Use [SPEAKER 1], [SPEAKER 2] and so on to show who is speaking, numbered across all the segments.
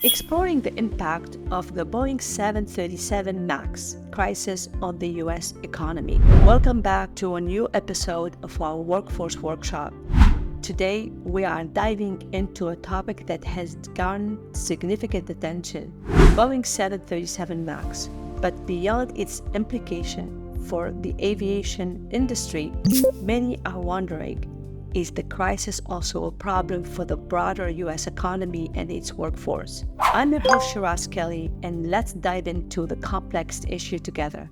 [SPEAKER 1] exploring the impact of the Boeing 737 MAX crisis on the U.S. economy. Welcome back to a new episode of our Workforce Workshop. Today, we are diving into a topic that has garnered significant attention, Boeing 737 MAX. But beyond its implication for the aviation industry, many are wondering, is the crisis also a problem for the broader U.S. economy and its workforce? I'm your host, Shiraz Kelly, and let's dive into the complex issue together.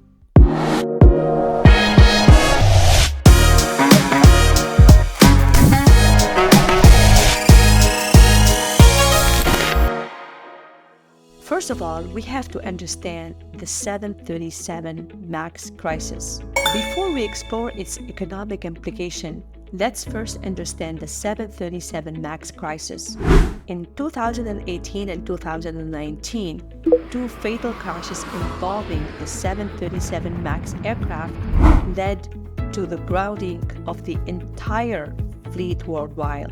[SPEAKER 1] First of all, we have to understand the 737 MAX crisis. Before we explore its economic implication, let's first understand the 737 MAX crisis. In 2018 and 2019, two fatal crashes involving the 737 MAX aircraft led to the grounding of the entire fleet worldwide.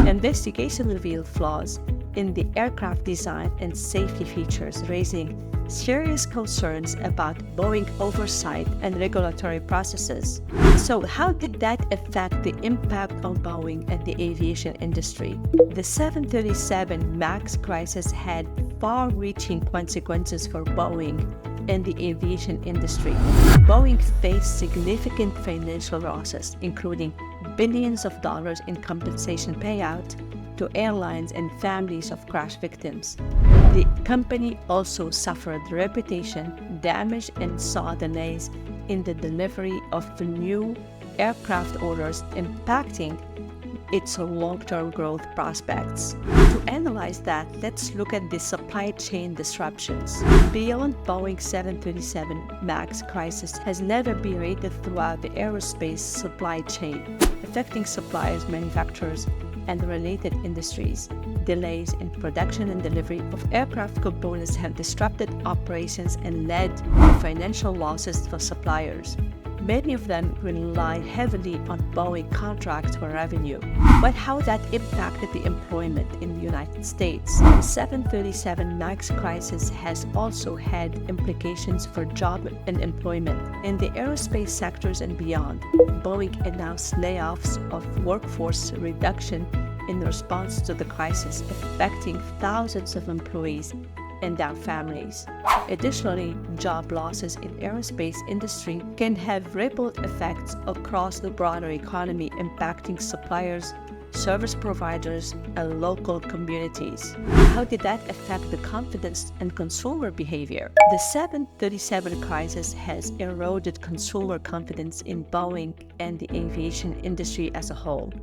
[SPEAKER 1] Investigation revealed flaws in the aircraft design and safety features, raising serious concerns about Boeing oversight and regulatory processes. So how did that affect the impact on Boeing and the aviation industry? The 737 MAX crisis had far-reaching consequences for Boeing and the aviation industry. Boeing faced significant financial losses, including billions of dollars in compensation payout to airlines and families of crash victims. The company also suffered reputation damage and saw delays in the delivery of the new aircraft orders, impacting its long-term growth prospects. To analyze that, let's look at the supply chain disruptions. Beyond Boeing's 737 MAX crisis has never been rated throughout the aerospace supply chain, affecting suppliers, manufacturers, and related industries. Delays in production and delivery of aircraft components have disrupted operations and led to financial losses for suppliers. Many of them rely heavily on Boeing contracts for revenue. But how that impacted the employment in the United States? The 737 MAX crisis has also had implications for job and employment in the aerospace sectors and beyond. Boeing announced layoffs of workforce reduction in response to the crisis, affecting thousands of employees and their families. Additionally, job losses in aerospace industry can have ripple effects across the broader economy, impacting suppliers, service providers, and local communities. How did that affect the confidence and consumer behavior? The 737 crisis has eroded consumer confidence in Boeing and the aviation industry as a whole.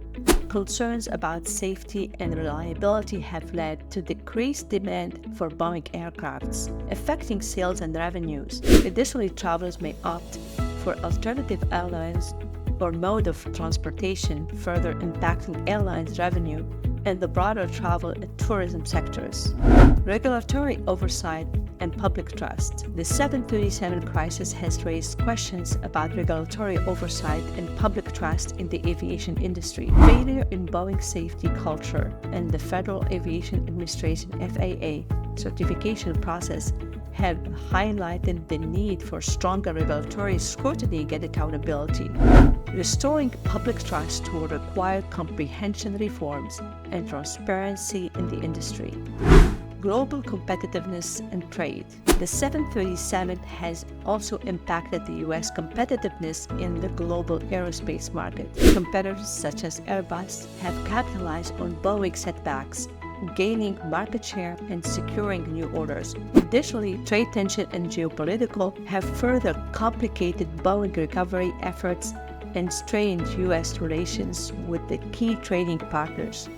[SPEAKER 1] Concerns about safety and reliability have led to decreased demand for Boeing aircrafts, affecting sales and revenues. Additionally, travelers may opt for alternative airlines or mode of transportation, further impacting airlines' revenue and the broader travel and tourism sectors. Regulatory oversight and public trust. The 737 crisis has raised questions about regulatory oversight and public trust in the aviation industry. Failure in Boeing's safety culture and the Federal Aviation Administration (FAA) certification process have highlighted the need for stronger regulatory scrutiny and accountability. Restoring public trust will require comprehensive reforms and transparency in the industry. Global competitiveness and trade. The 737 has also impacted the U.S. competitiveness in the global aerospace market. Competitors such as Airbus have capitalized on Boeing's setbacks, gaining market share and securing new orders. Additionally, trade tension and geopolitical have further complicated Boeing recovery efforts and strained U.S. relations with the key trading partners.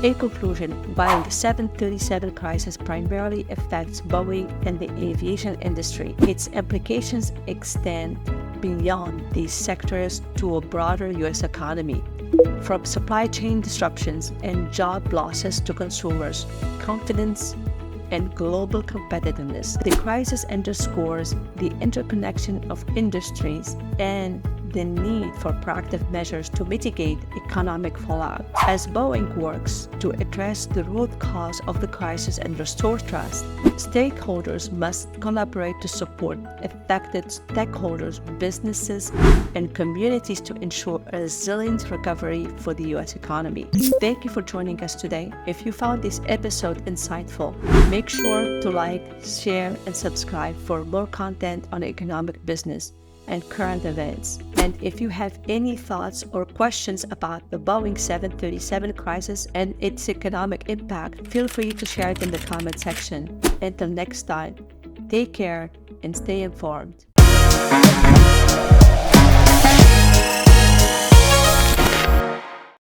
[SPEAKER 1] In conclusion, while the 737 crisis primarily affects Boeing and the aviation industry, its implications extend beyond these sectors to a broader U.S. economy. From supply chain disruptions and job losses to consumers, confidence, and global competitiveness, the crisis underscores the interconnection of industries and the need for proactive measures to mitigate economic fallout. As Boeing works to address the root cause of the crisis and restore trust, stakeholders must collaborate to support affected stakeholders, businesses, and communities to ensure a resilient recovery for the U.S. economy. Thank you for joining us today. If you found this episode insightful, make sure to like, share, and subscribe for more content on economic, business, and current events. And if you have any thoughts or questions about the Boeing 737 crisis and its economic impact, feel free to share it in the comment section. Until next time, take care and stay informed.